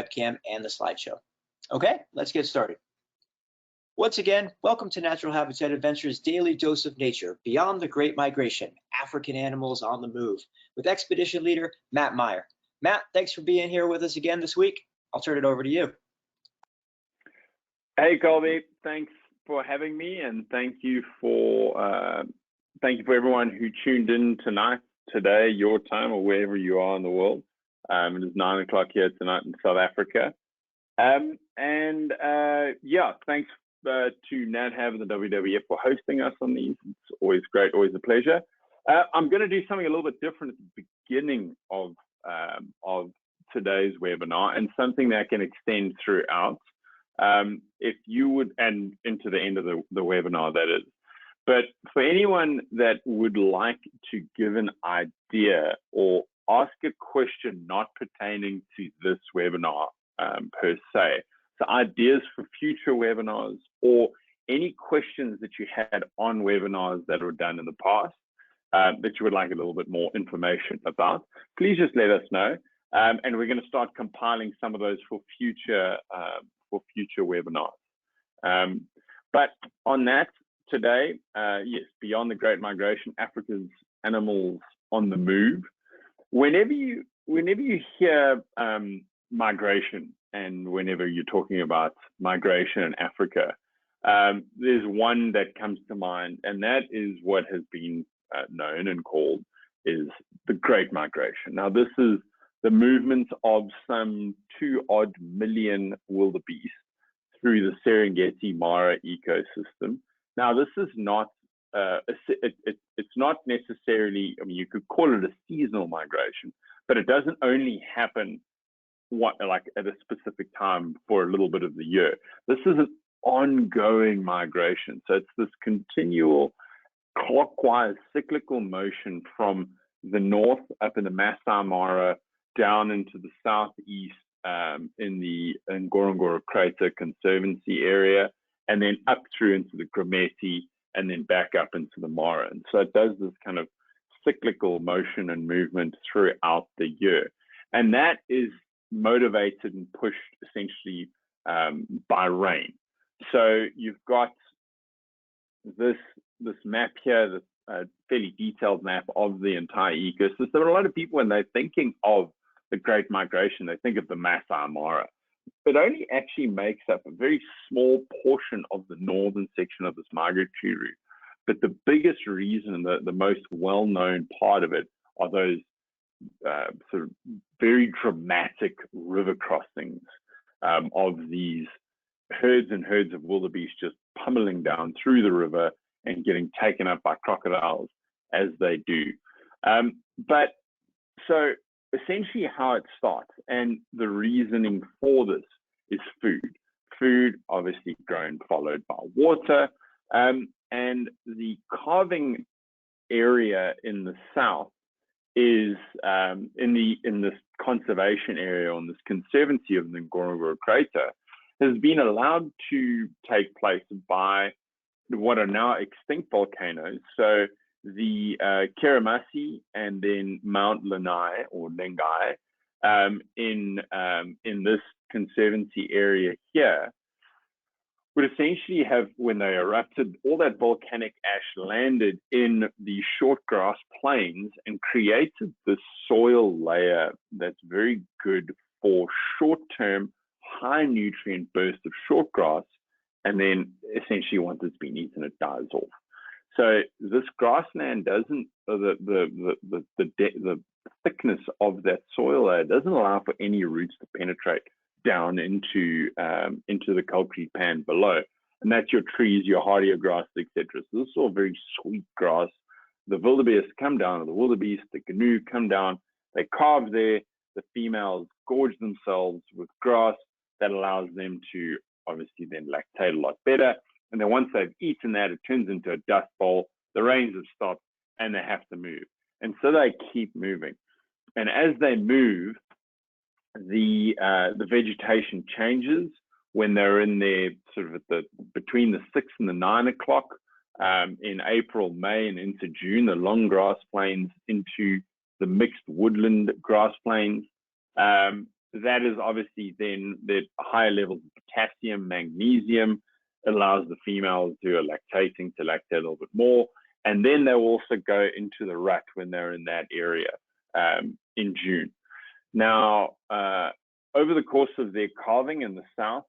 webcam and the slideshow. Okay, let's get started. Once again, welcome to Natural Habitat Adventures' daily dose of nature, Beyond the Great Migration, African Animals on the Move, with Expedition Leader Matt Meyer. Matt, thanks for being here with us again this week. I'll turn it over to you. Hey, Colby, thanks for having me, and thank you for everyone who tuned in today, your time, or wherever you are in the world. It is 9 o'clock here tonight in South Africa. Yeah, thanks to NatHab and the WWF for hosting us on these. It's always great, always a pleasure. I'm going to do something a little bit different at the beginning of today's webinar, and something that can extend throughout. If you would, and into the end of the webinar, that is. But for anyone that would like to give an idea or ask a question not pertaining to this webinar per se, so ideas for future webinars or any questions that you had on webinars that were done in the past that you would like a little bit more information about, please just let us know. And we're going to start compiling some of those for future webinars. But on that, today, yes, Beyond the Great Migration, Africa's Animals on the Move. Whenever you hear migration, and whenever you're talking about migration in Africa, there's one that comes to mind, and that is what has been known and called is the Great Migration. Now, this is the movement of some 2 odd million wildebeest through the Serengeti Mara ecosystem. Now, this is not it's not necessarily, I mean, you could call it a seasonal migration, but it doesn't only happen like at a specific time for a little bit of the year. This is an ongoing migration. So it's this continual clockwise cyclical motion from the north up in the Masai Mara down into the southeast in the Ngorongoro Crater Conservancy area, and then up through into the Grumeti, and then back up into the Mara. And so it does this kind of cyclical motion and movement throughout the year. And that is motivated and pushed essentially by rain. So you've got this map here, this fairly detailed map of the entire ecosystem. A lot of people, when they're thinking of the Great Migration, they think of the Masai Mara. It only actually makes up a very small portion of the northern section of this migratory route. But the biggest reason and the most well-known part of it are those sort of very dramatic river crossings of these herds and herds of wildebeest just pummeling down through the river and getting taken up by crocodiles as they do. But so essentially how it starts, and the reasoning for this is food. Food obviously grown, followed by water, and the calving area in the south is in this conservation area, on this conservancy of the Ngorongoro Crater, has been allowed to take place by what are now extinct volcanoes. So the Kirimasi and then Mount Lanai or Lengai in this conservancy area here would essentially have, when they erupted, all that volcanic ash landed in the short grass plains and created this soil layer that's very good for short-term, high nutrient bursts of short grass, and then essentially once it's been eaten, it dies off. So this grassland doesn't, the thickness of that soil layer doesn't allow for any roots to penetrate down into the concrete pan below, and that's your trees, your hardier grasses, etc. So this is all very sweet grass. The wildebeest come down, or the wildebeest, the canoe come down, they carve there. The females gorge themselves with grass that allows them to obviously then lactate a lot better. And then once they've eaten that, it turns into a dust bowl. The rains have stopped, and they have to move. And so they keep moving. And as they move, the vegetation changes when they're in there sort of between the 6 and the 9 o'clock in April, May, and into June, the long grass plains into the mixed woodland grass plains. that is obviously then the higher levels of potassium, magnesium, allows the females who are lactating to lactate a little bit more. And then they'll also go into the rut when they're in that area in June. Now, over the course of their calving in the south,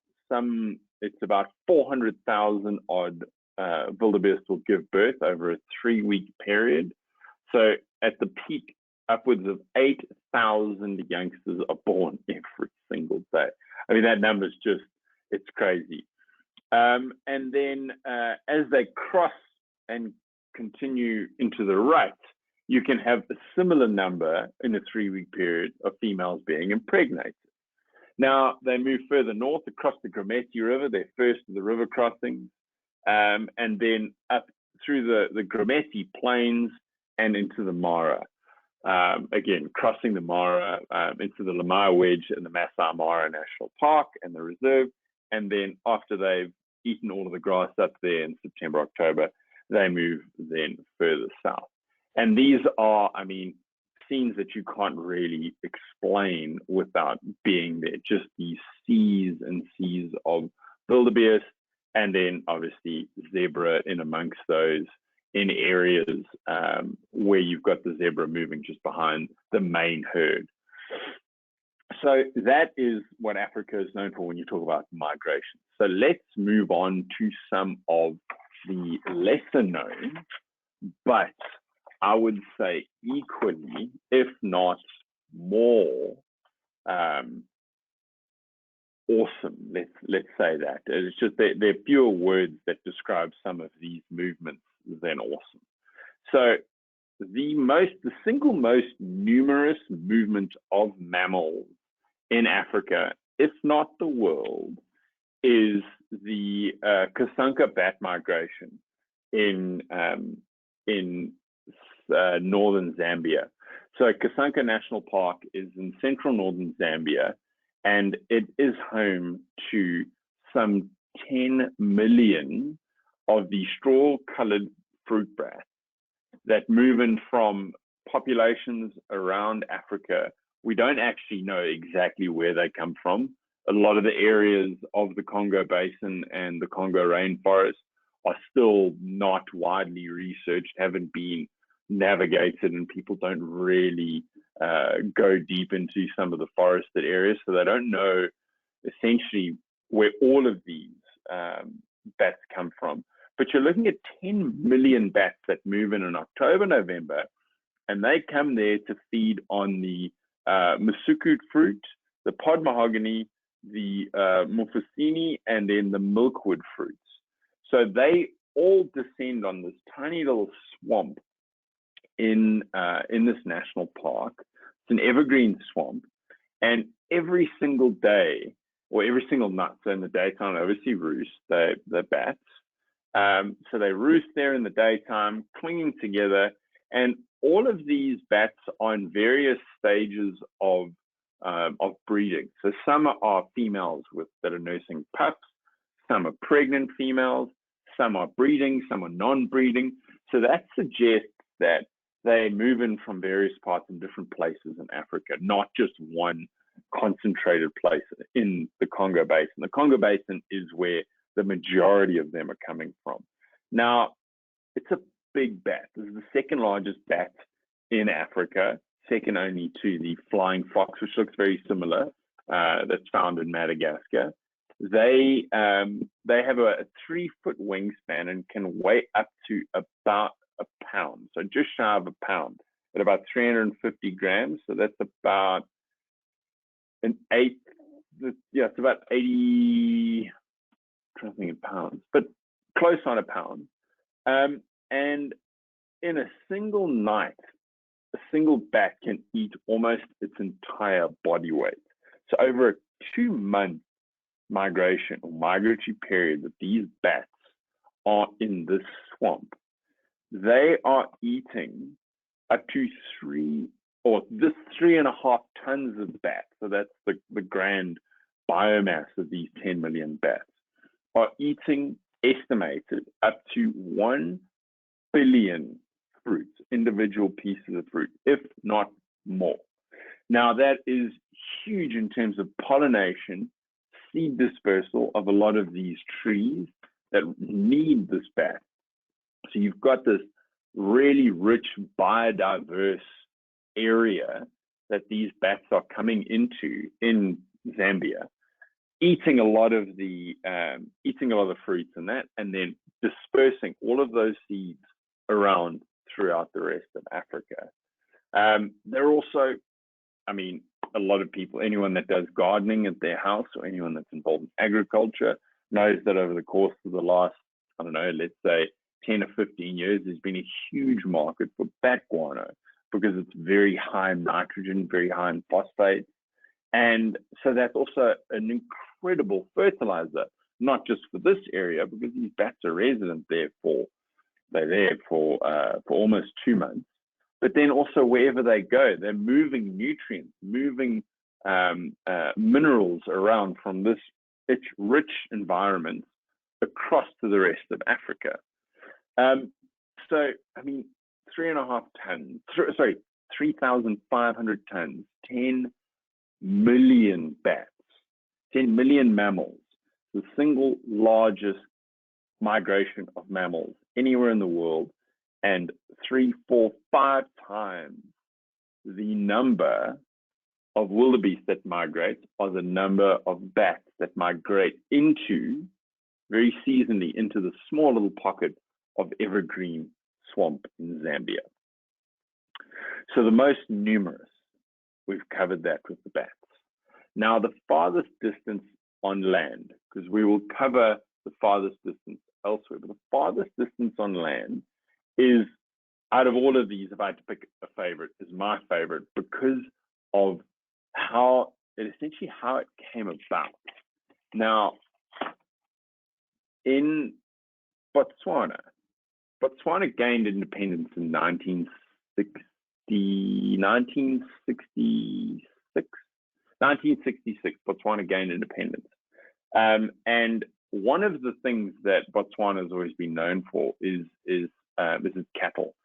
it's about 400,000 odd wildebeest will give birth over a 3-week period. So at the peak, upwards of 8,000 youngsters are born every single day. I mean, that number is just, it's crazy. And then as they cross and continue into the rut, you can have a similar number in a 3-week period of females being impregnated. Now, they move further north across the Serengeti River, their first of the river crossings, and then up through the Serengeti plains and into the Mara. Again, crossing the Mara into the Lamar Wedge and the Masai Mara National Park and the reserve. And then after they've eaten all of the grass up there in September, October, they move then further south. And these are, I mean, scenes that you can't really explain without being there. Just these seas and seas of wildebeest, and then obviously zebra in amongst those in areas where you've got the zebra moving just behind the main herd. So that is what Africa is known for when you talk about migration. So let's move on to some of the lesser known, but I would say equally, if not more, awesome. Let's say that. It's just there are fewer words that describe some of these movements than awesome. So the single most numerous movement of mammals in Africa, if not the world, is the Kasanka bat migration in northern Zambia. So Kasanka National Park is in central northern Zambia, and it is home to some 10 million of the straw-colored fruit bats that move in from populations around Africa. We don't actually know exactly where they come from. A lot of the areas of the Congo Basin and the Congo rainforest are still not widely researched, haven't been navigated, and people don't really go deep into some of the forested areas. So they don't know essentially where all of these bats come from. But you're looking at 10 million bats that move in October, November, and they come there to feed on the Masuku fruit, the pod mahogany, the Mufusini, and then the milkwood fruits. So they all descend on this tiny little swamp in this national park. It's an evergreen swamp, and every single day or every single night, so in the daytime, they obviously roost, the bats. So they roost there in the daytime, clinging together, and all of these bats are in various stages of breeding. So some are females that are nursing pups, some are pregnant females, some are breeding, some are non-breeding. So that suggests that they move in from various parts in different places in Africa, not just one concentrated place in the Congo Basin. The Congo Basin is where the majority of them are coming from. Now, it's a big bat. This is the second largest bat in Africa, second only to the flying fox, which looks very similar, that's found in Madagascar. They have a 3-foot wingspan and can weigh up to about a pound, so just shy of a pound, at about 350 grams. So that's about an eighth. Yeah, it's about 80. I'm trying to think in pounds, but close on a pound. And in a single night, a single bat can eat almost its entire body weight. So over a 2-month migration or migratory period that these bats are in this swamp, they are eating up to 3.5 tons of bats. So that's the grand biomass of these 10 million bats, are eating estimated up to 1 billion fruits, individual pieces of fruit, if not more. Now that is huge in terms of pollination, seed dispersal of a lot of these trees that need this bat. So you've got this really rich, biodiverse area that these bats are coming into in Zambia, eating a lot of the fruits and that, and then dispersing all of those seeds around throughout the rest of Africa. They're also, I mean, a lot of people, anyone that does gardening at their house or anyone that's involved in agriculture knows that over the course of the last, I don't know, let's say 10 or 15 years, there's been a huge market for bat guano because it's very high in nitrogen, very high in phosphate. And so that's also an incredible fertilizer, not just for this area, because these bats are resident there they're there for almost 2 months. But then also wherever they go, they're moving nutrients, moving minerals around from this rich environment across to the rest of Africa. So, I mean, 3,500 tons, 10 million bats, 10 million mammals, the single largest migration of mammals anywhere in the world, and 3, 4, 5 times the number of wildebeest that migrate are the number of bats that migrate very seasonally into the small little pocket of evergreen swamp in Zambia. So the most numerous, we've covered that with the bats. Now the farthest distance on land, because we will cover the farthest distance elsewhere, but the farthest distance on land is, out of all of these, if I had to pick a favorite, is my favorite because of how it came about. Now, in Botswana gained independence in 1966. Botswana gained independence. And one of the things that Botswana has always been known for is cattle.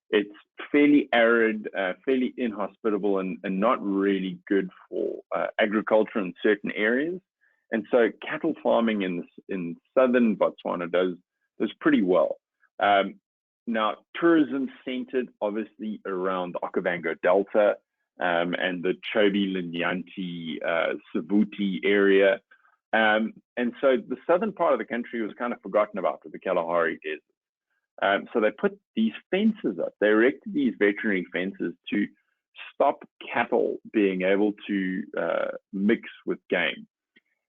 It's fairly arid, fairly inhospitable, and not really good for agriculture in certain areas. And so cattle farming in southern Botswana does pretty well. Now, tourism centered obviously around the Okavango Delta and the Chobe-Linyanti, Savuti area. And so the southern part of the country was kind of forgotten about with the Kalahari Desert. So they put these fences up. They erected these veterinary fences to stop cattle being able to mix with game.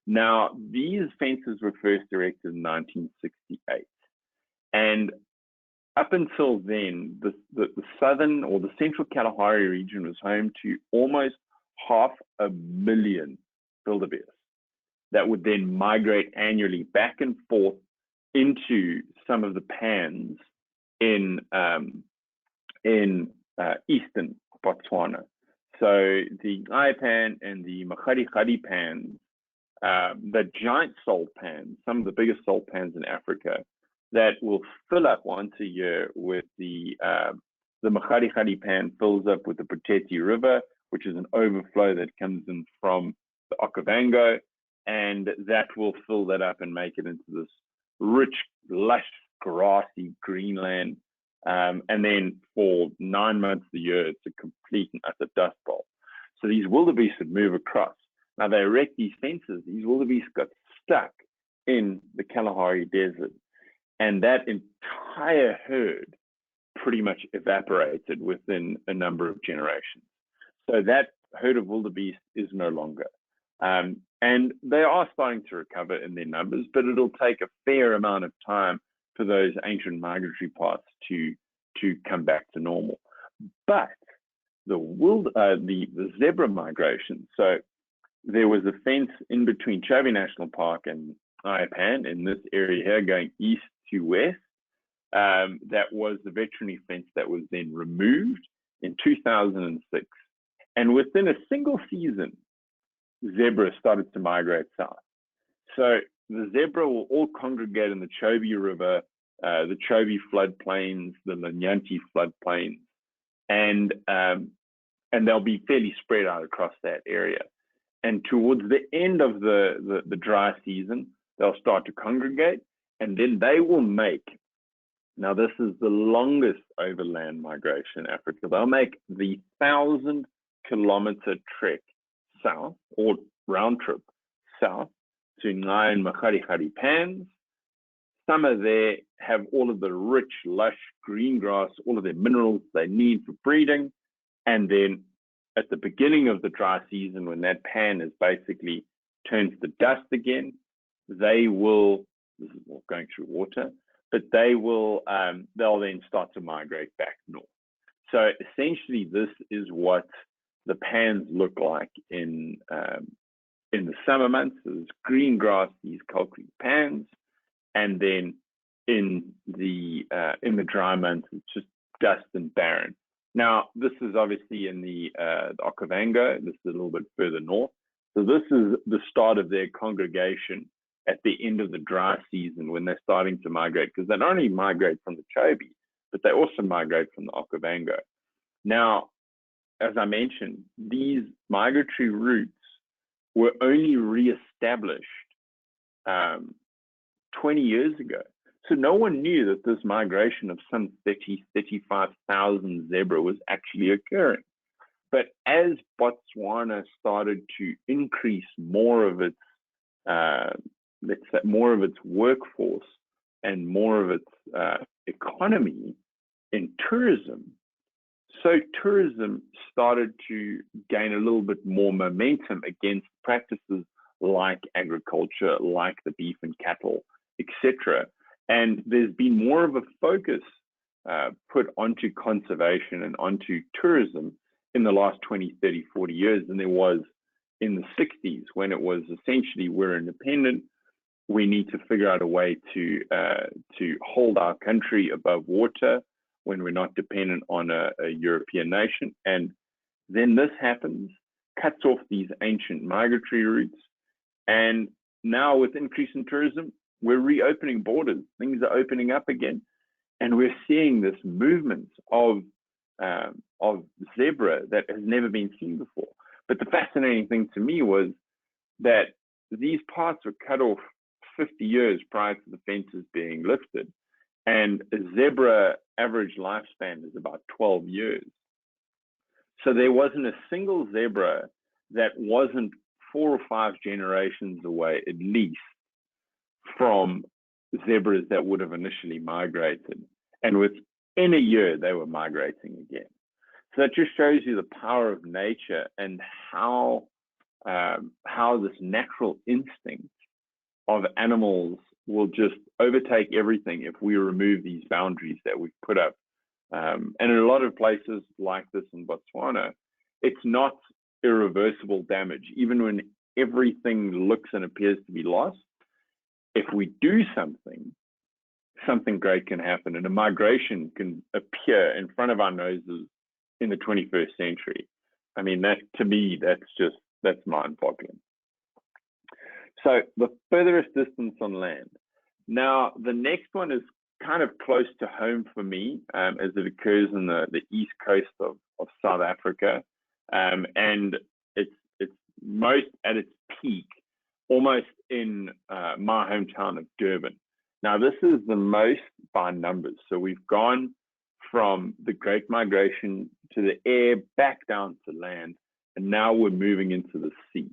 Now, these fences were first erected in 1968. And up until then, the southern or the central Kalahari region was home to almost 500,000 wildebeest that would then migrate annually back and forth into some of the pans in eastern Botswana. So the Ipan and the Makgadikgadi pans, the giant salt pans, some of the biggest salt pans in Africa, that will fill up once a year with the Makgadikgadi pan fills up with the Proteti River, which is an overflow that comes in from the Okavango, and that will fill that up and make it into this rich, lush, grassy greenland. And then for 9 months of the year, it's a complete and utter dust bowl. So these wildebeest would move across. Now they erect these fences. These wildebeest got stuck in the Kalahari Desert, and that entire herd pretty much evaporated within a number of generations. So that herd of wildebeest is no longer. And they are starting to recover in their numbers, but it'll take a fair amount of time for those ancient migratory paths to come back to normal. But the zebra migration, so there was a fence in between Chobe National Park and Ipan in this area here going east to west. That was the veterinary fence that was then removed in 2006. And within a single season, zebra started to migrate south. So the zebra will all congregate in the Chobe River, the Chobe floodplains, the Linyanti floodplains, and and they'll be fairly spread out across that area. And towards the end of the dry season, they'll start to congregate, and then they will make, now this is the longest overland migration in Africa, they'll make the 1,000-kilometer trek south, or round trip south, to 9 Makgadikgadi pans. Summer there, have all of the rich, lush green grass, all of the minerals they need for breeding. And then at the beginning of the dry season, when that pan is basically turns to dust again, they will, this is all going through water, but they will, they'll then start to migrate back north. So essentially, this is what the pans look like in the summer months. There's green grass, these concrete pans, and then in the dry months, it's just dust and barren. Now, this is obviously in the Okavango. This is a little bit further north. So this is the start of their congregation at the end of the dry season, when they're starting to migrate, because they not only migrate from the Chobe, but they also migrate from the Okavango. Now, as I mentioned, these migratory routes were only reestablished 20 years ago. So no one knew that this migration of some 35,000 zebra was actually occurring. But as Botswana started to increase more of its, let's say, more of its workforce and more of its economy in tourism, so tourism started to gain a little bit more momentum against practices like agriculture, like the beef and cattle, etc. And there's been more of a focus put onto conservation and onto tourism in the last 20, 30, 40 years than there was in the 60s, when it was essentially, we're independent, we need to figure out a way to hold our country above water when we're not dependent on a European nation. And then this happens, cuts off these ancient migratory routes. And now with increase in tourism, we're reopening borders. Things are opening up again. And we're seeing this movement of zebra that has never been seen before. But the fascinating thing to me was that these parts were cut off 50 years prior to the fences being lifted. And a zebra average lifespan is about 12 years. So there wasn't a single zebra that wasn't 4 or 5 generations away, at least, from zebras that would have initially migrated. And within a year, they were migrating again. So that just shows you the power of nature and how this natural instinct of animals will just overtake everything if we remove these boundaries that we've put up. And in a lot of places like this in Botswana, it's not irreversible damage. Even when everything looks and appears to be lost, if we do something great can happen, and a migration can appear in front of our noses in the 21st century. I mean, that, to me, that's mind-boggling. So the furthest distance on land. Now, the next one is kind of close to home for me, as it occurs in the east coast of South Africa. And it's most at its peak, almost in my hometown of Durban. Now, this is the most by numbers. So we've gone from the Great Migration to the air, back down to land, and now we're moving into the sea.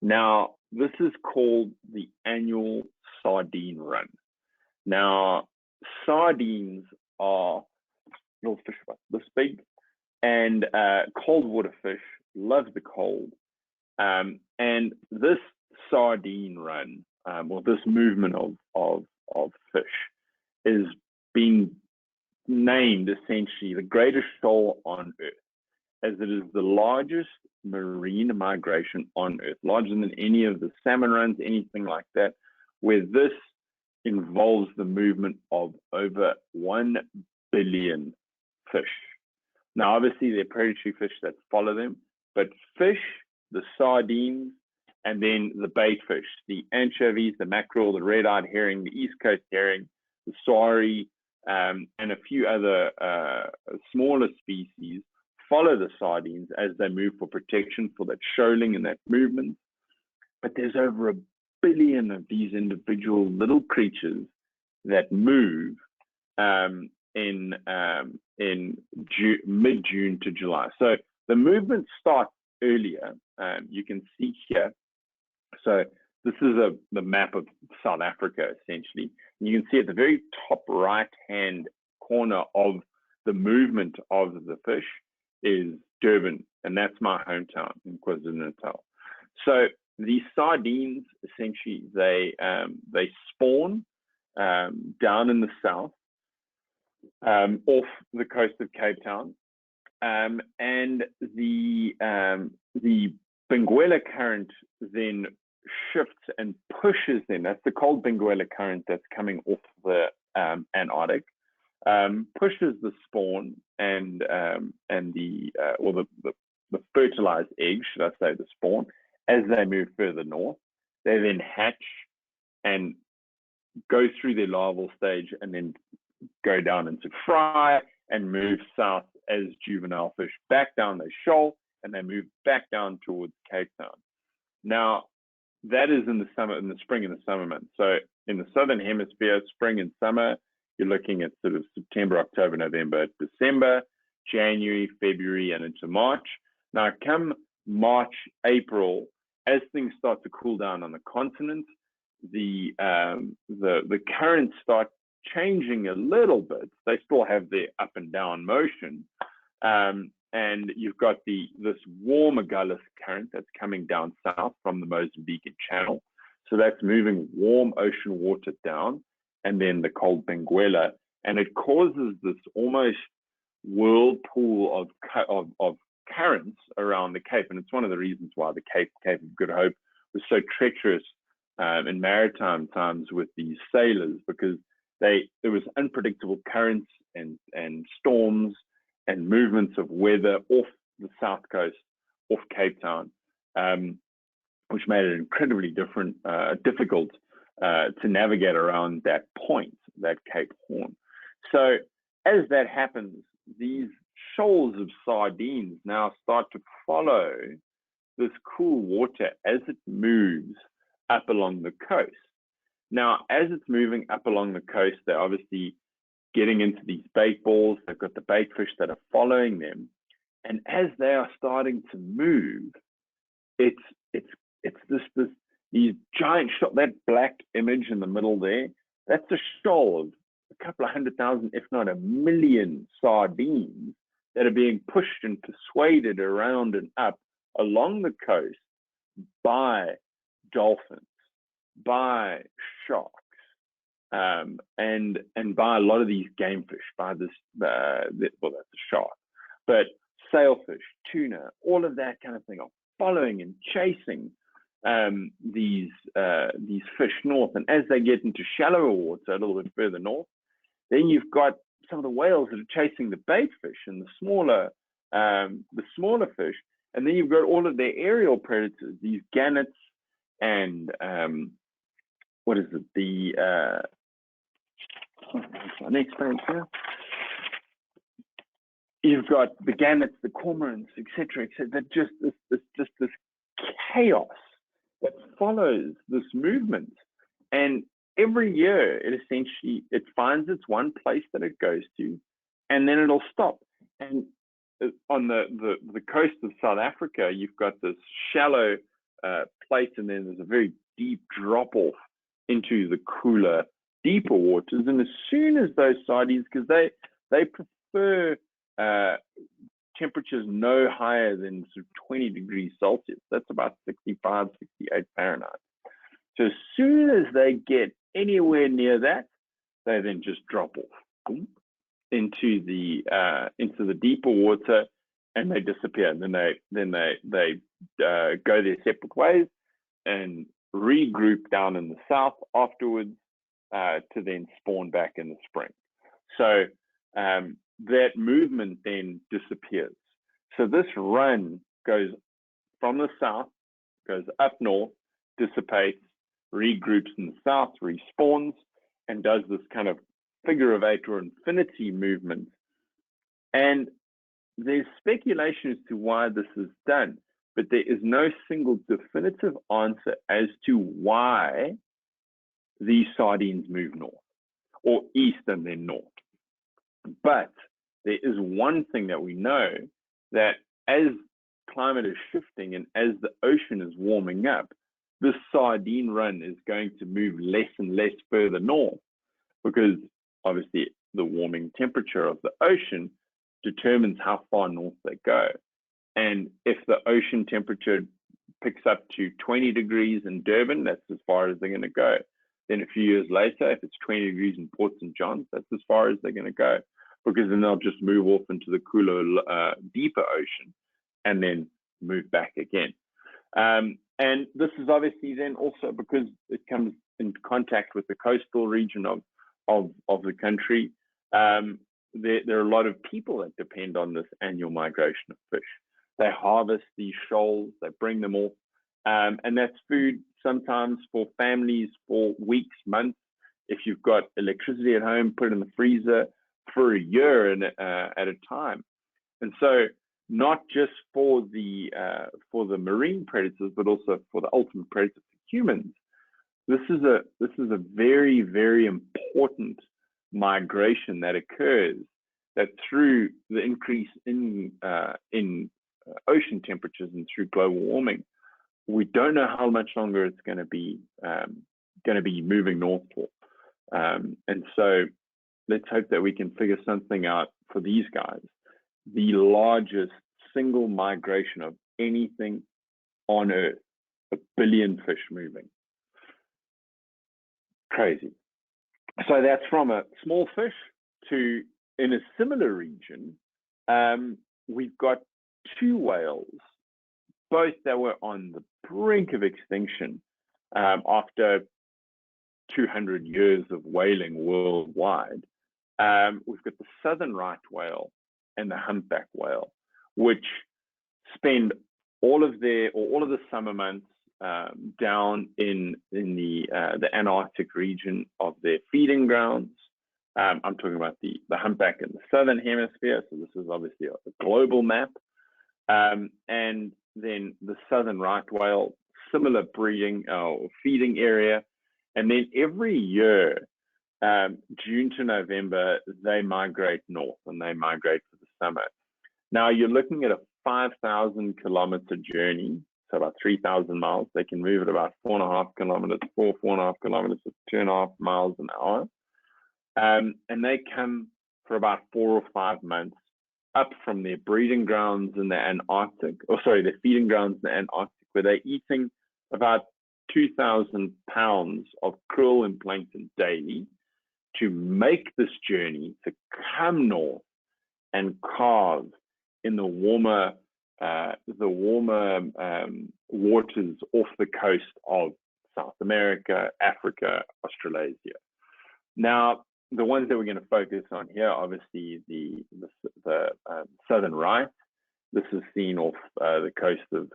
Now, this is called the annual Sardine Run. Now, sardines are little fish about this big, and cold water fish, love the cold. And this Sardine Run, or this movement of fish, is being named essentially the greatest shoal on Earth, as it is the largest marine migration on Earth, larger than any of the salmon runs, anything like that, where this involves the movement of over 1 billion fish. Now, obviously, there are predatory fish that follow them, but fish, the sardines, and then the bait fish, the anchovies, the mackerel, the red-eyed herring, the East Coast herring, the sauri, and a few other smaller species follow the sardines as they move for protection for that shoaling and that movement. But there's over 1 billion of these individual little creatures that move in mid-June to July. So the movement starts earlier. You can see here. So this is the map of South Africa, essentially. And you can see at the very top right-hand corner of the movement of the fish is Durban, and that's my hometown in KwaZulu-Natal. So these sardines, essentially, they spawn down in the south, off the coast of Cape Town, and the Benguela current then shifts and pushes them. That's the cold Benguela current that's coming off the Antarctic, pushes the spawn and the fertilized egg, should I say, the spawn, as they move further north. They then hatch and go through their larval stage and then go down into fry and move south as juvenile fish back down the shoal, and they move back down towards Cape Town. Now, that is in the summer, in the spring and the summer months. So in the southern hemisphere, spring and summer, you're looking at sort of September, October, November, December, January, February, and into March. Now, come March, April, as things start to cool down on the continent, the currents start changing a little bit. They still have their up and down motion, and you've got this warm Agulhas current that's coming down south from the Mozambican Channel. So that's moving warm ocean water down, and then the cold Benguela, and it causes this almost whirlpool of currents around the Cape. And it's one of the reasons why the Cape of Good Hope was so treacherous in maritime times with these sailors, because there was unpredictable currents and storms and movements of weather off the south coast, off Cape Town, which made it incredibly difficult to navigate around that point, that Cape Horn. So as that happens, these shoals of sardines now start to follow this cool water as it moves up along the coast. Now, as it's moving up along the coast, they're obviously getting into these bait balls. They've got the bait fish that are following them. And as they are starting to move, it's these giant shoals. That black image in the middle there, that's a shoal of a couple of 100,000, if not 1 million sardines that are being pushed and persuaded around and up along the coast by dolphins, by sharks, and by a lot of these game fish, by this, well, that's a shark, but sailfish, tuna, all of that kind of thing are following and chasing these fish north. And as they get into shallower water, a little bit further north, then you've got some of the whales that are chasing the bait fish and the smaller fish. And then you've got all of their aerial predators, these gannets and what is it? Next page here. You've got the gannets, the cormorants, etc., etc. That just this chaos that follows this movement, and every year it finds its one place that it goes to, and then it'll stop. And on the coast of South Africa, you've got this shallow place, and then there's a very deep drop off into the cooler, deeper waters. And as soon as those sardines, because they prefer temperatures no higher than sort of 20 degrees Celsius, that's about 65, 68 Fahrenheit. So as soon as they get anywhere near that, they then just drop off into the deeper water, and they disappear. And then they go their separate ways and regroup down in the south afterwards to then spawn back in the spring. So that movement then disappears. So this run goes from the south, goes up north, dissipates, regroups in the south, respawns, and does this kind of figure of eight or infinity movement. And there's speculation as to why this is done, but there is no single definitive answer as to why these sardines move north or east and then north. But there is one thing that we know, that as climate is shifting and as the ocean is warming up, this sardine run is going to move less and less further north, because obviously the warming temperature of the ocean determines how far north they go. And if the ocean temperature picks up to 20 degrees in Durban, that's as far as they're going to go. Then a few years later, if it's 20 degrees in Port St. John's, that's as far as they're going to go, because then they'll just move off into the cooler, deeper ocean and then move back again. And this is obviously then also because it comes in contact with the coastal region of the country. There are a lot of people that depend on this annual migration of fish. They harvest these shoals, they bring them off, and that's food sometimes for families for weeks, months. If you've got electricity at home, put it in the freezer for a year at a time. And so not just for the marine predators, but also for the ultimate predator for humans, this is a very, very important migration that occurs, that through the increase in ocean temperatures and through global warming, we don't know how much longer it's going to be moving north for. And so let's hope that we can figure something out for these guys. The largest single migration of anything on Earth, 1 billion fish moving. Crazy. So that's from a small fish to, in a similar region, we've got 2 whales, both that were on the brink of extinction after 200 years of whaling worldwide. We've got the southern right whale and the humpback whale, which spend all of the summer months down in the Antarctic region of their feeding grounds. I'm talking about the humpback in the southern hemisphere, so this is obviously a global map. And then the southern right whale, similar breeding or feeding area. And then every year, June to November, they migrate north, and they migrate for the summer. Now you're looking at a 5,000 kilometer journey, so about 3,000 miles. They can move at about 4.5 kilometers, 4.5 kilometers, to 2.5 miles an hour. And they come for about 4 or 5 months up from their breeding grounds in the Antarctic, their feeding grounds in the Antarctic, where they're eating about 2,000 pounds of krill and plankton daily to make this journey to come north and calve in the warmer waters off the coast of South America, Africa, Australasia. Now, the ones that we're going to focus on here, obviously the southern right. This is seen off the coast of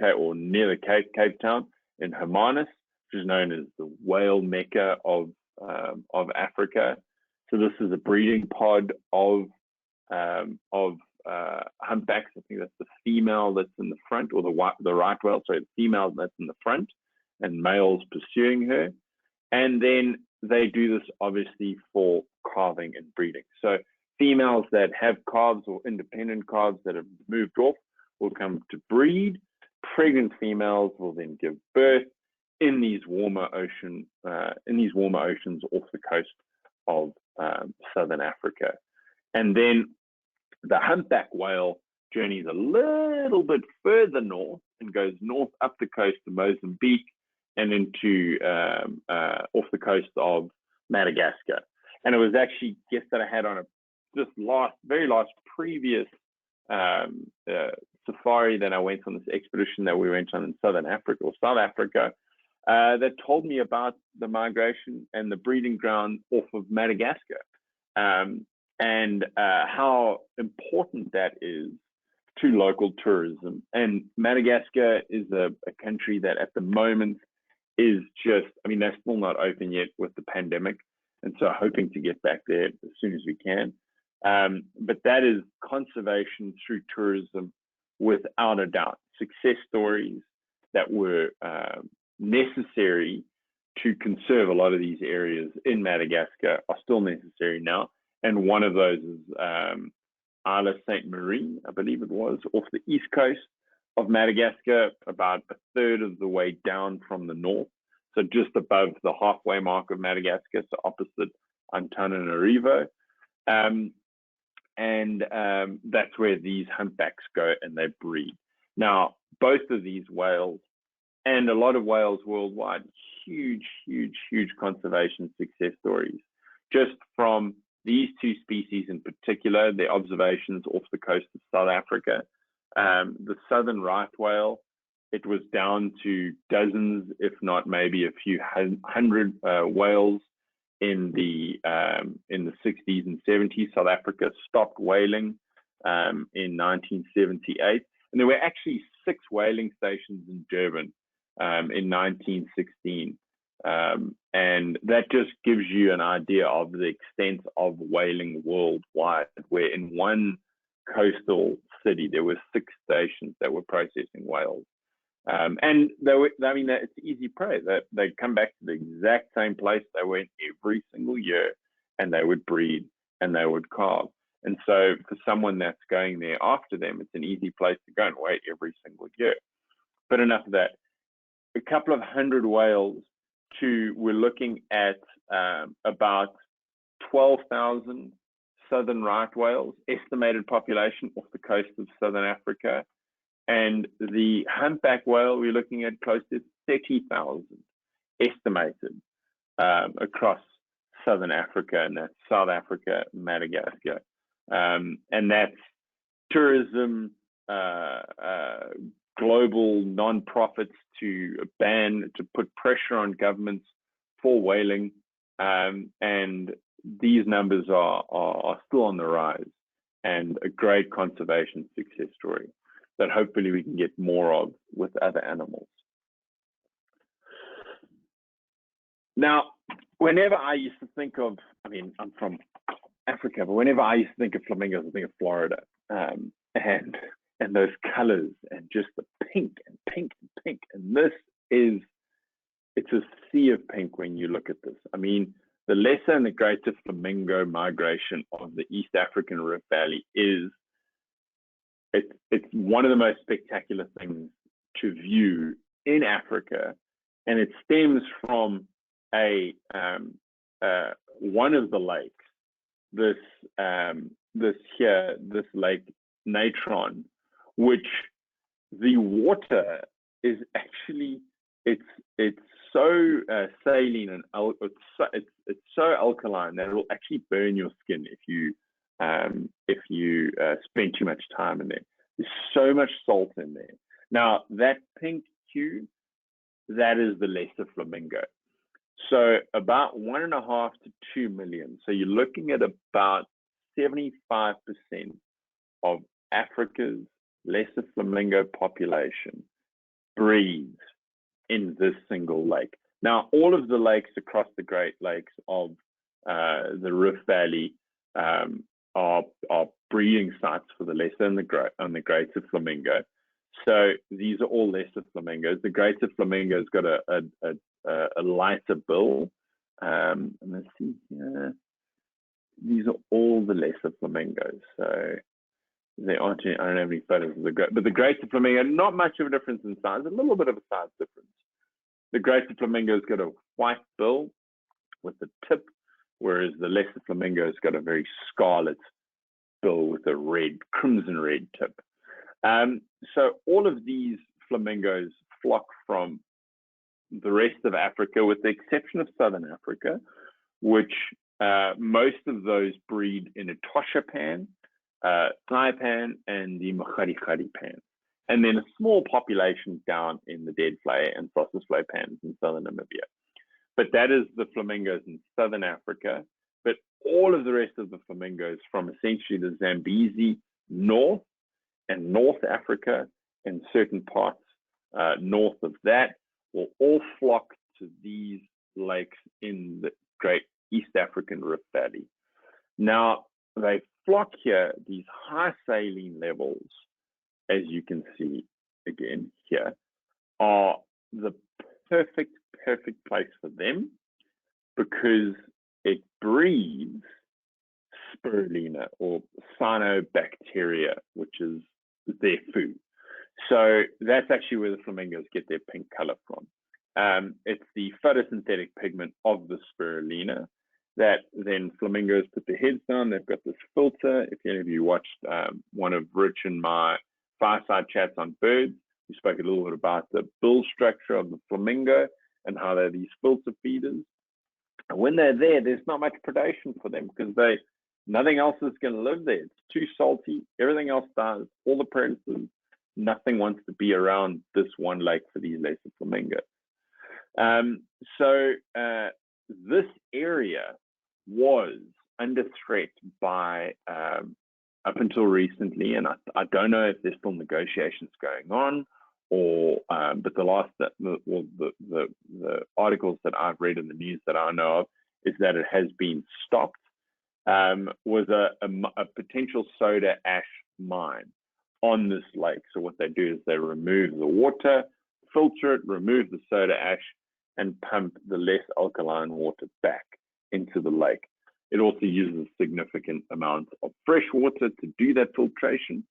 or near the Cape Town in Hermanus, which is known as the whale mecca of Africa. So this is a breeding pod of humpbacks. I think that's the female that's in the front, or the right whale. Sorry, the female that's in the front, and males pursuing her. And then they do this obviously for calving and breeding. So females that have calves or independent calves that have moved off will come to breed. Pregnant females will then give birth in these warmer oceans off the coast of southern Africa. And then the humpback whale journeys a little bit further north and goes north up the coast of Mozambique and into off the coast of Madagascar. And it was actually guests that I had on very last previous safari that I went on, this expedition that we went on in Southern Africa or South Africa, that told me about the migration and the breeding ground off of Madagascar, and how important that is to local tourism. And Madagascar is a country that at the moment is just, they're still not open yet with the pandemic. And so hoping to get back there as soon as we can. But that is conservation through tourism, without a doubt. Success stories that were necessary to conserve a lot of these areas in Madagascar are still necessary now. And one of those is Isle Sainte Marie, I believe it was, off the east coast of Madagascar, about a third of the way down from the north. So just above the halfway mark of Madagascar, so opposite Antananarivo. That's where these humpbacks go and they breed. Now, both of these whales and a lot of whales worldwide, huge conservation success stories. Just from these two species in particular, their observations off the coast of South Africa. The southern right whale, it was down to dozens, if not maybe a few hundred whales in the 60s and 70s. South Africa stopped whaling in 1978, and there were actually 6 whaling stations in Durban in 1916, and that just gives you an idea of the extent of whaling worldwide, where in one coastal city there were 6 stations that were processing whales. And it's easy prey. They'd come back to the exact same place they went every single year, and they would breed and they would calve. And so for someone that's going there after them, it's an easy place to go and wait every single year. But enough of that. A couple of hundred whales we're looking at about 12,000 southern right whales, estimated population off the coast of southern Africa. And the humpback whale, we're looking at close to 30,000 estimated across southern Africa, and that's South Africa, Madagascar. And that's tourism, global non-profits to put pressure on governments for whaling. And these numbers are still on the rise, and a great conservation success story that hopefully we can get more of with other animals. Now, whenever I used to think of, I'm from Africa, but whenever I used to think of flamingos, I think of Florida, and those colors and just the pink and pink and pink. And it's a sea of pink when you look at this. The lesser and the greater flamingo migration of the East African Rift Valley it's one of the most spectacular things to view in Africa, and it stems from one of the lakes, this Lake Natron, which the water is actually it's so saline and it's so alkaline that it will actually burn your skin if you spend too much time in there. There's so much salt in there. Now, that pink hue, that is the lesser flamingo. So about 1.5 to 2 million. So you're looking at about 75% of Africa's lesser flamingo population breeds in this single lake. Now, all of the lakes across the Great Lakes of the Rift Valley are breeding sites for the lesser and the greater flamingo. So these are all lesser flamingos. The greater flamingo's got a lighter bill. And let's see here. These are all the lesser flamingos. So they aren't. I don't have any photos of but the greater flamingo, not much of a difference in size. A little bit of a size difference. The greater flamingo's got a white bill with the tip, whereas the lesser flamingo's got a very scarlet bill with a crimson red tip. So all of these flamingos flock from the rest of Africa, with the exception of southern Africa, which most of those breed in a Tosha pan, Saipan, and the Makgadikgadi pan. And then a small population down in the dead flay and sausage flay pans in southern Namibia. But that is the flamingos in southern Africa. But all of the rest of the flamingos from essentially the Zambezi north and North Africa and certain parts north of that will all flock to these lakes in the great East African Rift Valley. Now, they flock here, these high saline levels, as you can see again here, are the perfect place for them because it breeds spirulina or cyanobacteria, which is their food. So that's actually where the flamingos get their pink color from. It's the photosynthetic pigment of the spirulina that then flamingos put their heads down. They've got this filter. If any of you watched one of Rich and my fireside chats on birds, we spoke a little bit about the bill structure of the flamingo and how they're these filter feeders. And when they're there, there's not much predation for them because nothing else is going to live there. It's too salty. Everything else dies. All the predators, nothing wants to be around this one lake for these lesser flamingos. This area was under threat by, up until recently, and I don't know if there's still negotiations going on, or but the articles that I've read in the news that I know of is that it has been stopped. Was a potential soda ash mine on this lake. So what they do is they remove the water, filter it, remove the soda ash, and pump the less alkaline water back into the lake. It also uses significant amounts of fresh water to do that filtration.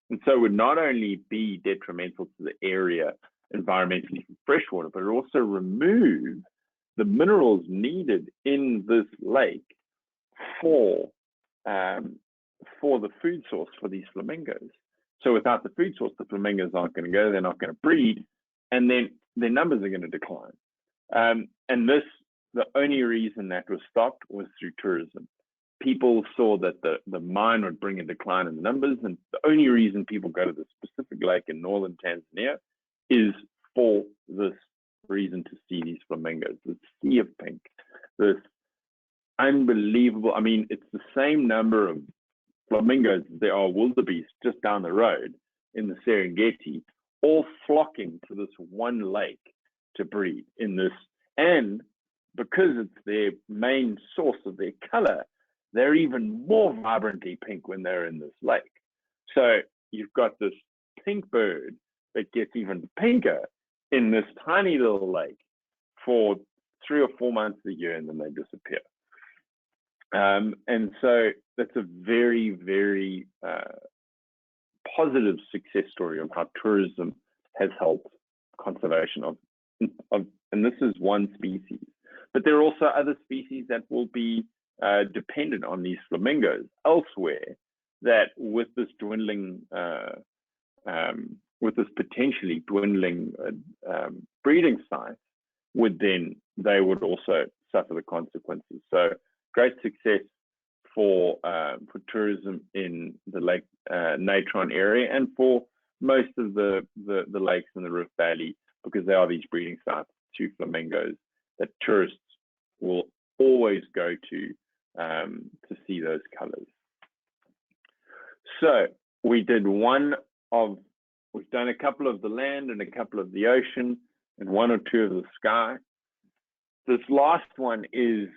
And so it would not only be detrimental to the area environmentally from fresh water, but it also remove the minerals needed in this lake for the food source for these flamingos. So without the food source, the flamingos aren't going to go, they're not going to breed, and then their numbers are going to decline. And the only reason that was stopped was through tourism. People saw that the mine would bring a decline in the numbers, and the only reason people go to the specific lake in northern Tanzania is for this reason, to see these flamingos, this sea of pink, this unbelievable, I mean, it's the same number of flamingos as there are wildebeest just down the road in the Serengeti, all flocking to this one lake to breed in this. And because it's their main source of their color, they're even more vibrantly pink when they're in this lake. So you've got this pink bird that gets even pinker in this tiny little lake for 3 or 4 months a year, and then they disappear. And so that's a very, very positive success story of how tourism has helped conservation of, and this is one species. But there are also other species that will be dependent on these flamingos elsewhere, that with this dwindling, with this potentially dwindling breeding sites, they would also suffer the consequences. So great success for tourism in the Lake Natron area and for most of the lakes in the Rift Valley, because they are these breeding sites to flamingos that tourists will always go to see those colors. So we've done a couple of the land and a couple of the ocean and 1 or 2 of the sky. This last one it's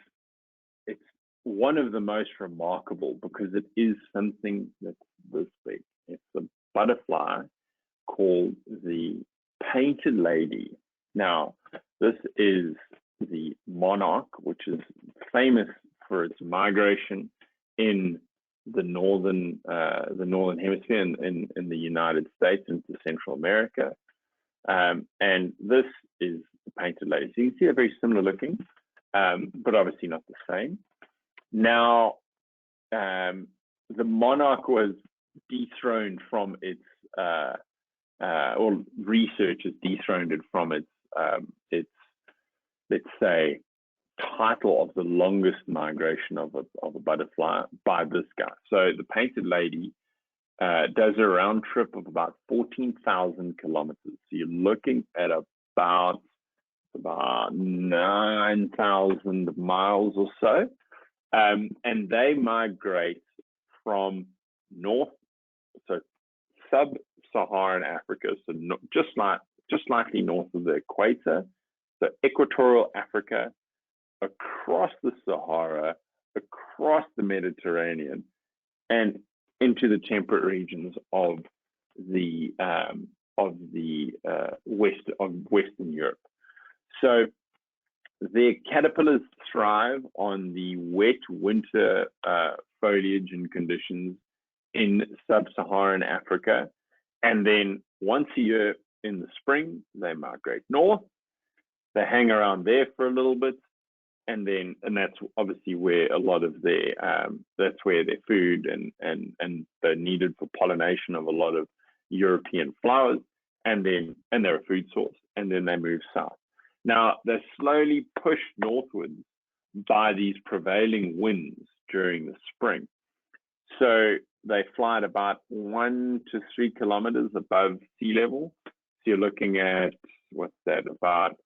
one of the most remarkable because it is something that's this big. It's a butterfly called the painted lady. Now, this is the monarch, which is famous for its migration in the northern hemisphere in the United States into Central America. And this is the painted lady. So you can see they're very similar looking, but obviously not the same. Now, the monarch was dethroned from its, or researchers dethroned it from its, let's say, title of the longest migration of a butterfly by this guy. So the painted lady does a round trip of about 14,000 kilometers. So you're looking at about 9,000 miles or so. And they migrate from north, so sub-Saharan Africa, so just slightly north of the equator, so equatorial Africa, across the Sahara, across the Mediterranean, and into the temperate regions of the Western Europe. So their caterpillars thrive on the wet winter foliage and conditions in sub-Saharan Africa, and then once a year in the spring they migrate north. They hang around there for a little bit, and that's obviously where a lot of their that's where their food and they're needed for pollination of a lot of European flowers, and they're a food source, and then they move south. Now they're slowly pushed northwards by these prevailing winds during the spring. So they fly at about 1 to 3 kilometers above sea level. So you're looking at, what's that, about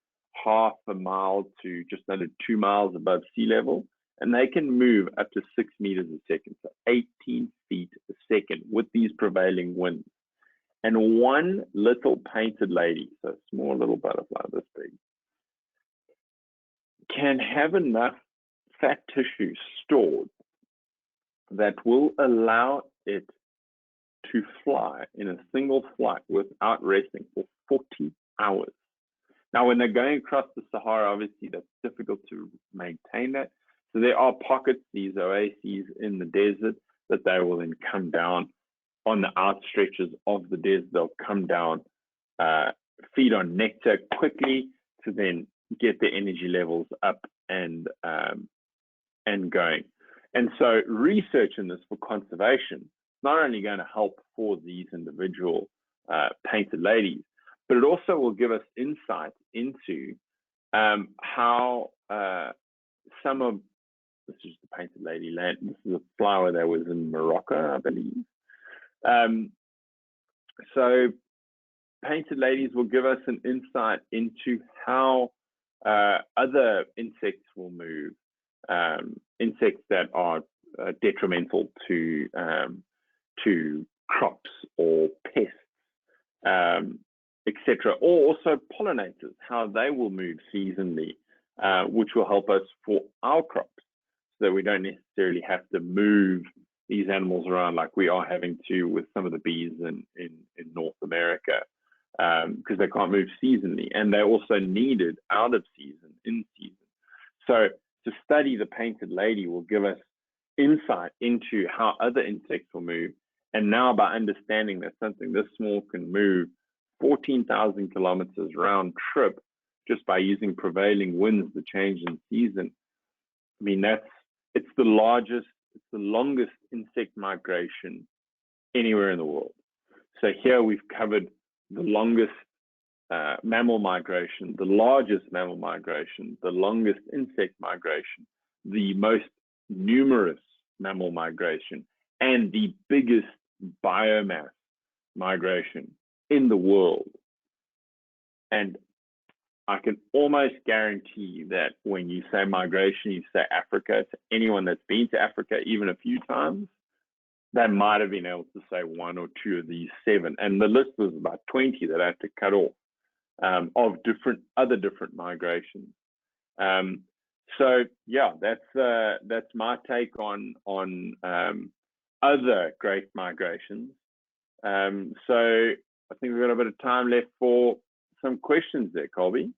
half a mile to just under 2 miles above sea level, and they can move up to 6 meters a second, so 18 feet a second with these prevailing winds. And one little painted lady, so a small little butterfly this big, can have enough fat tissue stored that will allow it to fly in a single flight without resting for 40 hours. Now, when they're going across the Sahara, obviously that's difficult to maintain that. So there are pockets, these oases in the desert, that they will then come down on the outstretches of the desert. They'll come down, feed on nectar quickly to then get their energy levels up and going. And so research in this for conservation is not only going to help for these individual painted ladies, but it also will give us insight into how some of, this is the painted lady land, this is a flower that was in Morocco, I believe. So painted ladies will give us an insight into how other insects will move, insects that are detrimental to crops or pests, etc., or also pollinators, how they will move seasonally, which will help us for our crops, so that we don't necessarily have to move these animals around like we are having to with some of the bees in North America, because they can't move seasonally, and they're also needed out of season, in season. So to study the painted lady will give us insight into how other insects will move, and now by understanding that something this small can move 14,000 kilometers round trip just by using prevailing winds to change in season. I mean, it's the longest insect migration anywhere in the world. So here we've covered the longest mammal migration, the largest mammal migration, the longest insect migration, the most numerous mammal migration, and the biggest biomass migration in the world. And I can almost guarantee that when you say migration, you say Africa. To anyone that's been to Africa even a few times, they might have been able to say 1 or 2 of these 7. And the list was about 20 that I had to cut off of other different migrations. So yeah, that's my take on other great migrations. So I think we've got a bit of time left for some questions there, Colby.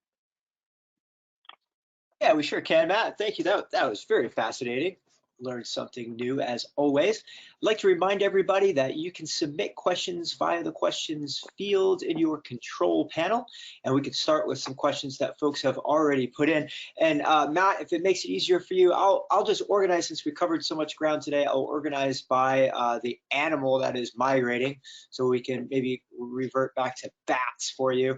Yeah, we sure can, Matt. Thank you. That was very fascinating. Learned something new as always. I'd like to remind everybody that you can submit questions via the questions field in your control panel, and we can start with some questions that folks have already put in. And Matt, if it makes it easier for you, I'll just organize, since we covered so much ground today, I'll organize by the animal that is migrating, so we can maybe revert back to bats for you.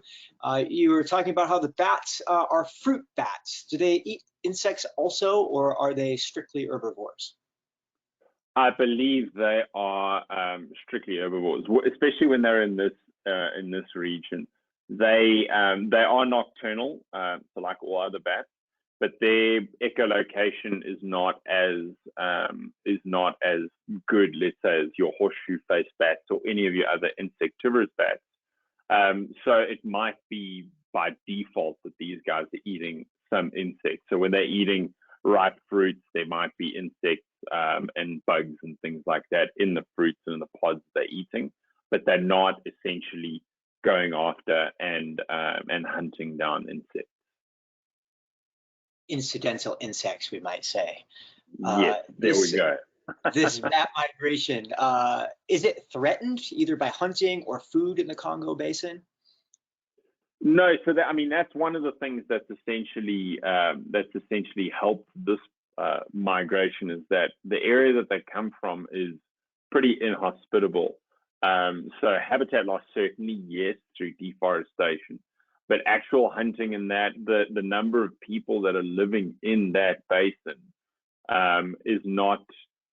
You were talking about how the bats are fruit bats. Do they eat insects also, or are they strictly herbivores? I believe they are strictly herbivores, especially when they're in this region. They are nocturnal, so like all other bats, but their echolocation is not as good, let's say, as your horseshoe-faced bats or any of your other insectivorous bats. So it might be by default that these guys are eating some insects. So when they're eating ripe fruits, there might be insects and bugs and things like that in the fruits and in the pods they're eating, but they're not essentially going after and hunting down insects. Incidental insects, we might say. Yes, there we go. This bat migration, is it threatened either by hunting or food in the Congo Basin? No, so that, I mean, that's one of the things that's essentially helped this migration, is that the area that they come from is pretty inhospitable. So habitat loss, certainly, yes, through deforestation, but actual hunting and that, the number of people that are living in that basin is not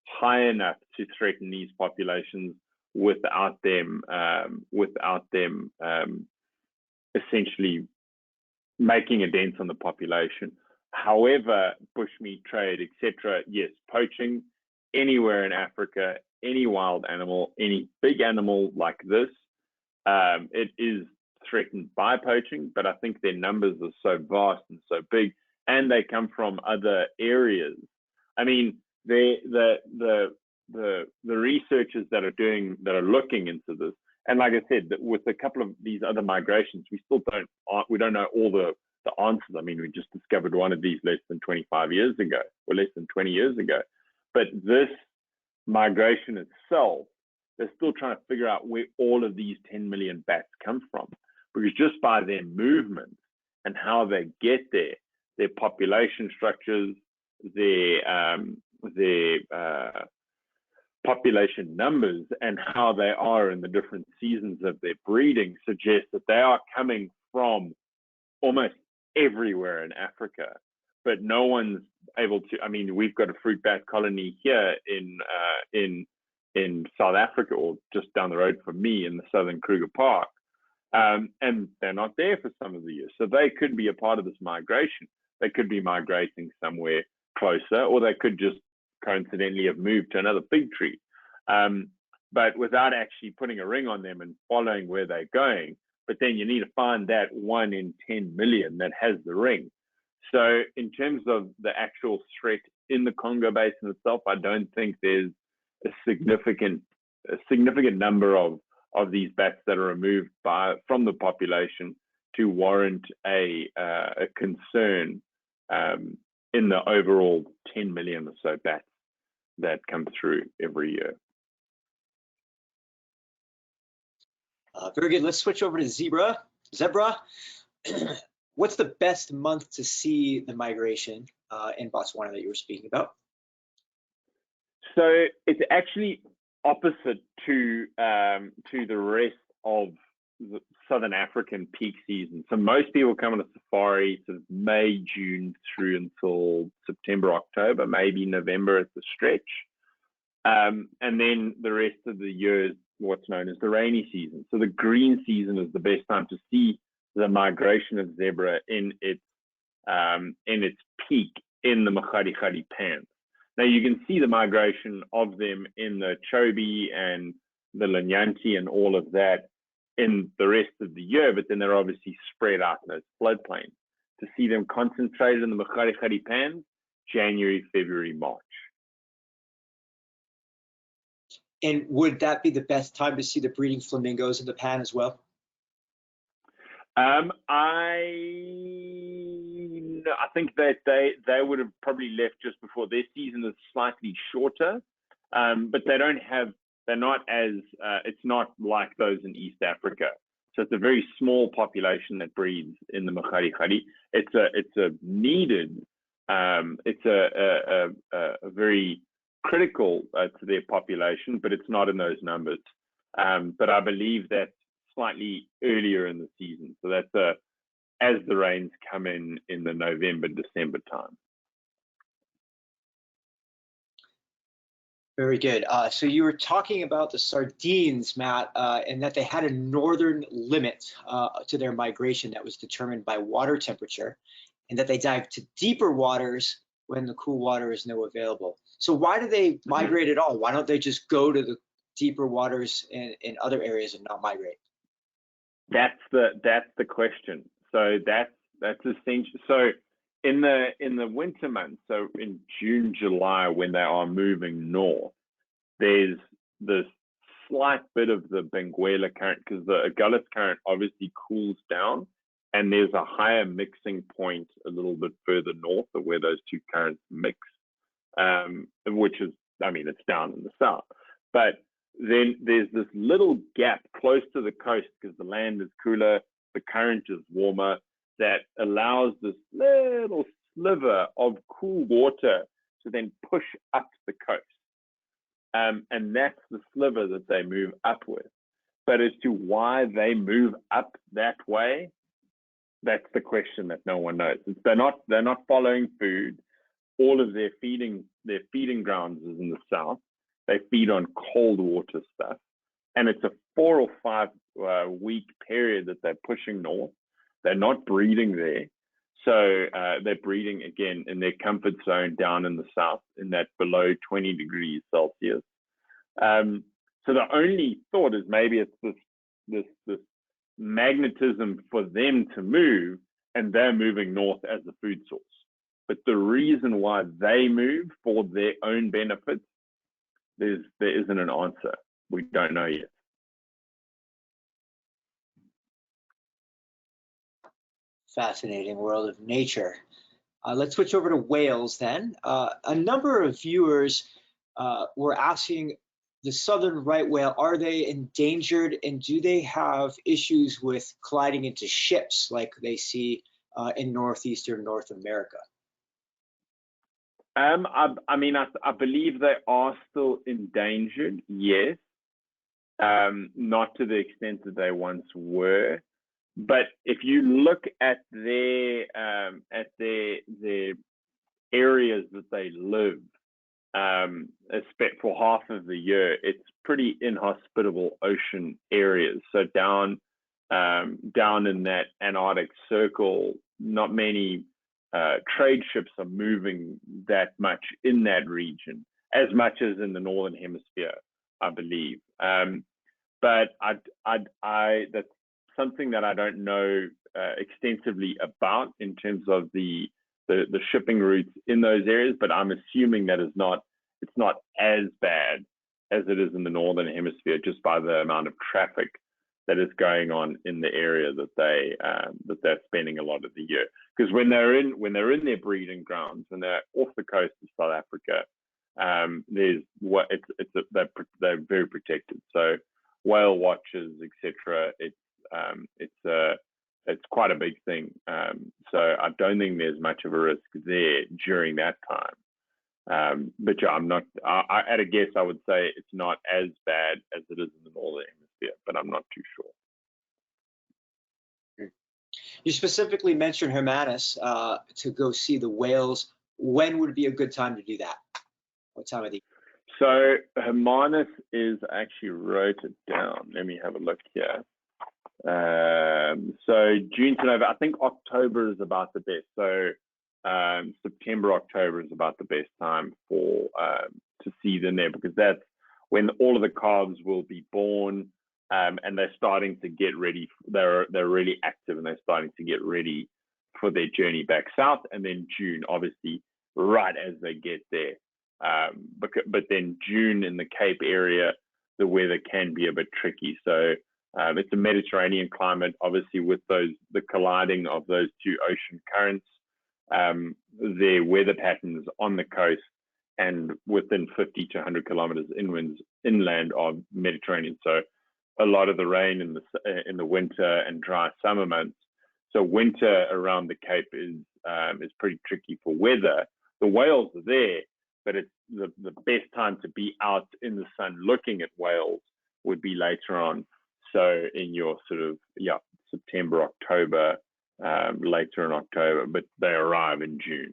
high enough to threaten these populations without them essentially making a dent on the population. However, bushmeat trade, etc., yes, poaching anywhere in Africa, any wild animal, any big animal like this, it is threatened by poaching, but I think their numbers are so vast and so big, and they come from other areas. I mean, the researchers that are looking into this, and like I said, with a couple of these other migrations, we don't know all the answers. I mean, we just discovered one of these less than 25 years ago, or less than 20 years ago. But this migration itself, they're still trying to figure out where all of these 10 million bats come from, because just by their movement and how they get there, their population structures, their population numbers, and how they are in the different seasons of their breeding suggest that they are coming from almost everywhere in Africa, but no one's able to. I mean, we've got a fruit bat colony here in South Africa, or just down the road from me in the Southern Kruger Park, and they're not there for some of the year. So they could be a part of this migration. They could be migrating somewhere closer, or they could just coincidentally have moved to another fig tree, but without actually putting a ring on them and following where they're going. But then you need to find that 1 in 10 million that has the ring. So in terms of the actual threat in the Congo Basin itself, I don't think there's a significant number of these bats that are removed from the population to warrant a concern in the overall 10 million or so bats that come through every year. Very good. Let's switch over to zebra. What's the best month to see the migration in Botswana that you were speaking about? So it's actually opposite to the rest of the Southern African peak season. So most people come on a safari sort of May, June through until September, October, maybe November at the stretch. And then the rest of the year is what's known as the rainy season. So the green season is the best time to see the migration of zebra in its peak in the Makgadikgadi pans. Now you can see the migration of them in the Chobe and the Lanyanti and all of that in the rest of the year, but then they're obviously spread out in those floodplains. To see them concentrated in the Makgadikgadi pans, January, February, March. And would that be the best time to see the breeding flamingos in the pan as well? I think that they would have probably left just before. Their season is slightly shorter, but they're not as it's not like those in East Africa. So it's a very small population that breeds in the Makgadikgadi. It's a needed, it's a very critical to their population, but it's not in those numbers. But I believe that's slightly earlier in the season. So that's as the rains come in the November, December time. Very good. So you were talking about the sardines, Matt, and that they had a northern limit to their migration that was determined by water temperature, and that they dive to deeper waters when the cool water is no available. So why do they migrate at all? Why don't they just go to the deeper waters in other areas and not migrate? That's the question. So that's essential. So in the winter months, so in June, July, when they are moving north, there's this slight bit of the Benguela current, because the Agulhas current obviously cools down, and there's a higher mixing point a little bit further north of where those two currents mix, which is, I mean, it's down in the south. But then there's this little gap close to the coast, because the land is cooler, the current is warmer, that allows this little sliver of cool water to then push up the coast. And that's the sliver that they move up with. But as to why they move up that way, that's the question that no one knows. They're not following food. All of their feeding grounds is in the south. They feed on cold water stuff, and it's a 4 or 5 week period that they're pushing north. They're not breeding there, so they're breeding again in their comfort zone down in the south, in that below 20 degrees Celsius. So the only thought is maybe it's this magnetism for them to move, and they're moving north as a food source. But the reason why they move for their own benefits, there isn't an answer. We don't know yet. Fascinating world of nature. Let's switch over to whales then. A number of viewers were asking the southern right whale, are they endangered, and do they have issues with colliding into ships like they see in northeastern North America? I mean, I believe they are still endangered, yes. Not to the extent that they once were. But if you look at their areas that they live, for half of the year, it's pretty inhospitable ocean areas. So down in that Antarctic circle, not many trade ships are moving that much in that region, as much as in the northern hemisphere, I believe. But that's something that I don't know extensively about in terms of the shipping routes in those areas, but I'm assuming that it's not as bad as it is in the northern hemisphere, just by the amount of traffic that is going on in the area that they're spending a lot of the year. Because when they're in their breeding grounds, when they're off the coast of South Africa, they're very protected. So whale watchers, etc. It's quite a big thing. So I don't think there's much of a risk there during that time. But yeah, at a guess, I would say it's not as bad as it is in the northern hemisphere, but I'm not too sure. You specifically mentioned Hermanus to go see the whales. When would be a good time to do that? What time of the year? So Hermanus is, actually wrote it down. Let me have a look here. So June to November, I think October is about the best. So September, October is about the best time for to see them there, because that's when all of the calves will be born, and they're starting to get ready. They're really active, and they're starting to get ready for their journey back south. And then June, obviously, right as they get there. But then June in the Cape area, the weather can be a bit tricky. So it's a Mediterranean climate, obviously, with the colliding of those two ocean currents. Their weather patterns on the coast and within 50 to 100 kilometers inland are Mediterranean. So a lot of the rain in the winter and dry summer months. So winter around the Cape is pretty tricky for weather. The whales are there, but it's the best time to be out in the sun looking at whales would be later on. So in your sort of, September, October, later in October, but they arrive in June.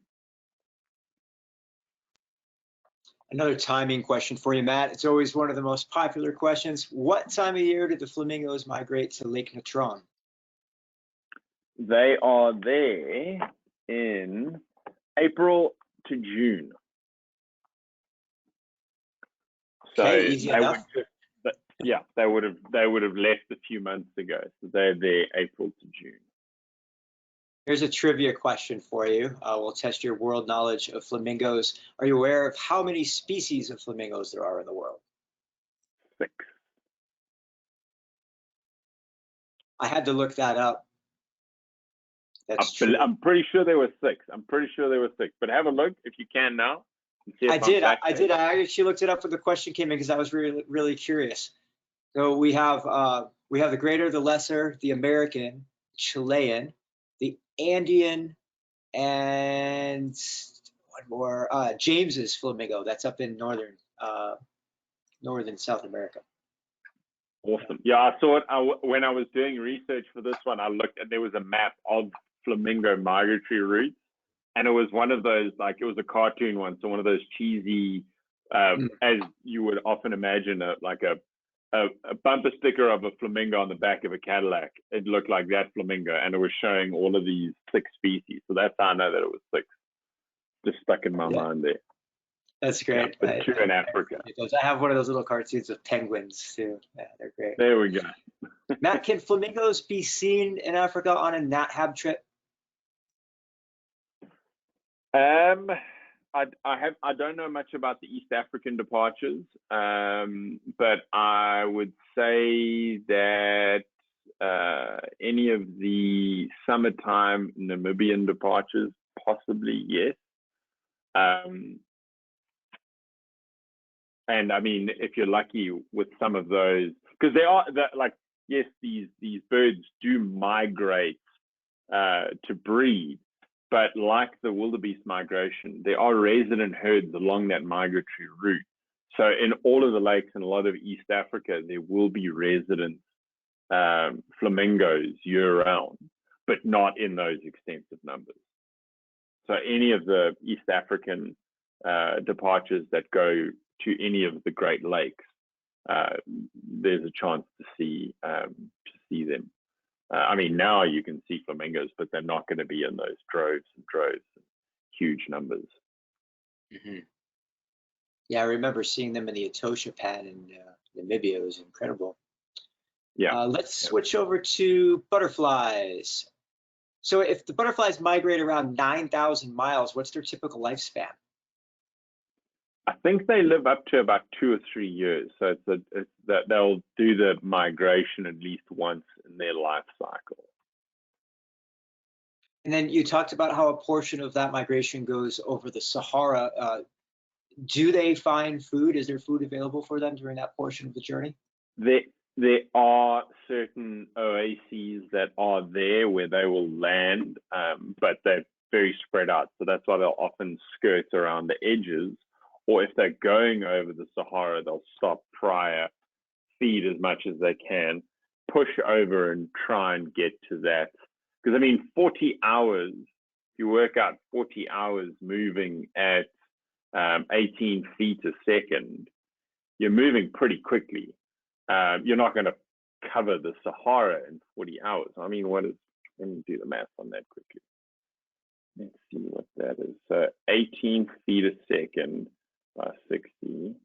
Another timing question for you, Matt. It's always one of the most popular questions. What time of year did the flamingos migrate to Lake Natron? They are there in April to June. So okay, easy enough. They would have left a few months ago. So they're there April to June. Here's a trivia question for you. We'll test your world knowledge of flamingos. Are you aware of how many species of flamingos there are in the world? 6. I had to look that up. That's true. I'm pretty sure there were 6. I'm pretty sure there were 6. But have a look if you can now. I did. I actually looked it up when the question came in because I was really curious. So we have the greater, the lesser, the American, Chilean, the Andean, and one more, James's flamingo. That's up in northern South America. Awesome. Yeah, I saw it when I was doing research for this one. I looked and there was a map of flamingo migratory routes, and it was one of those, like, it was a cartoon one, so one of those cheesy, as you would often imagine, like a bumper sticker of a flamingo on the back of a Cadillac. It looked like that flamingo, and it was showing all of these 6 species. So that's how I know that it was 6. Just stuck in my mind there. That's great. Yeah, 2 in Africa. I have one of those little cartoons of penguins too. Yeah, they're great. There we go. Matt, can flamingos be seen in Africa on a NatHab trip? I don't know much about the East African departures, but I would say that any of the summertime Namibian departures, possibly, yes. And I mean, if you're lucky with some of those, because they are like, yes, these birds do migrate to breed. But like the wildebeest migration, there are resident herds along that migratory route. So in all of the lakes in a lot of East Africa, there will be resident flamingos year-round, but not in those extensive numbers. So any of the East African departures that go to any of the Great Lakes, there's a chance to see them. I mean, now you can see flamingos, but they're not going to be in those droves and droves, huge numbers. Mm-hmm. Yeah, I remember seeing them in the Etosha Pan in Namibia. It was incredible. Yeah. Let's switch over to butterflies. So if the butterflies migrate around 9,000 miles, what's their typical lifespan? I think they live up to about 2 or 3 years. So it's that they'll do the migration at least once in their life cycle. And then you talked about how a portion of that migration goes over the Sahara. Do they find food? Is there food available for them during that portion of the journey? There are certain oases that are there where they will land, but they're very spread out. So that's why they'll often skirt around the edges. Or if they're going over the Sahara, they'll stop prior, feed as much as they can, push over and try and get to that. Because, I mean, 40 hours, if you work out 40 hours moving at 18 feet a second, you're moving pretty quickly. You're not going to cover the Sahara in 40 hours. I mean, let me do the math on that quickly. Let's see what that is. So 18 feet a second by 60,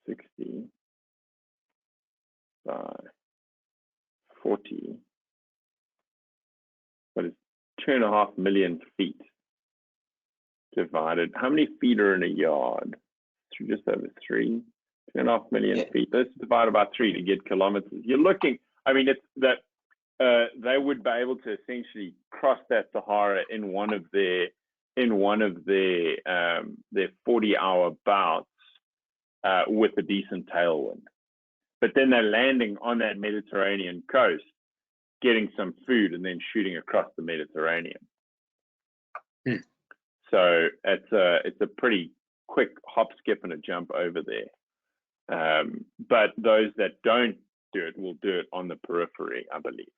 60 by 40, but it's 2.5 million feet divided. How many feet are in a yard? Just over 3, 2.5 million feet. Let's divide by 3 to get kilometers. You're looking, I mean, it's that they would be able to essentially cross that Sahara in one of their 40-hour bouts with a decent tailwind. But then they're landing on that Mediterranean coast, getting some food, and then shooting across the Mediterranean. So it's a pretty quick hop, skip, and a jump over there. But those that don't do it will do it on the periphery, I believe.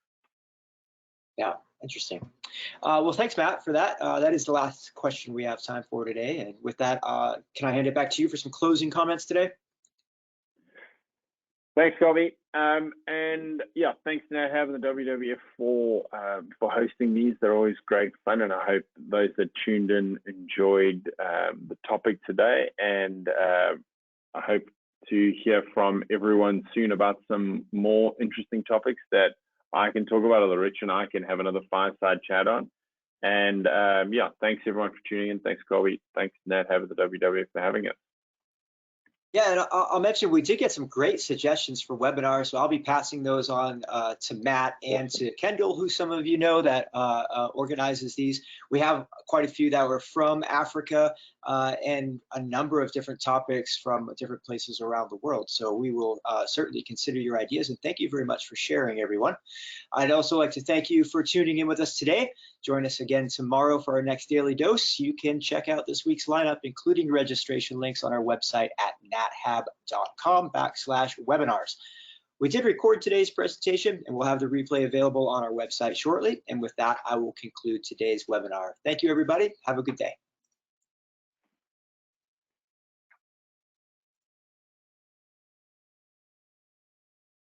Yeah, interesting. Well, thanks, Matt, for that. That is the last question we have time for today. And with that, can I hand it back to you for some closing comments today? Thanks, Colby. And yeah, thanks to having the WWF for hosting these. They're always great fun, and I hope those that tuned in enjoyed the topic today. And I hope to hear from everyone soon about some more interesting topics that I can talk about, or that Rich and I can have another fireside chat on. And yeah, thanks everyone for tuning in. Thanks, Colby. Thanks, Nat Have at the WWF for having us. Yeah, and I'll mention we did get some great suggestions for webinars, so I'll be passing those on to Matt and to Kendall, who some of you know that organizes these. We have quite a few that were from Africa and a number of different topics from different places around the world. So we will certainly consider your ideas, and thank you very much for sharing, everyone. I'd also like to thank you for tuning in with us today. Join us again tomorrow for our next daily dose. You can check out this week's lineup, including registration links on our website at nathab.com/webinars. We did record today's presentation, and we'll have the replay available on our website shortly. And with that, I will conclude today's webinar. Thank you, everybody. Have a good day.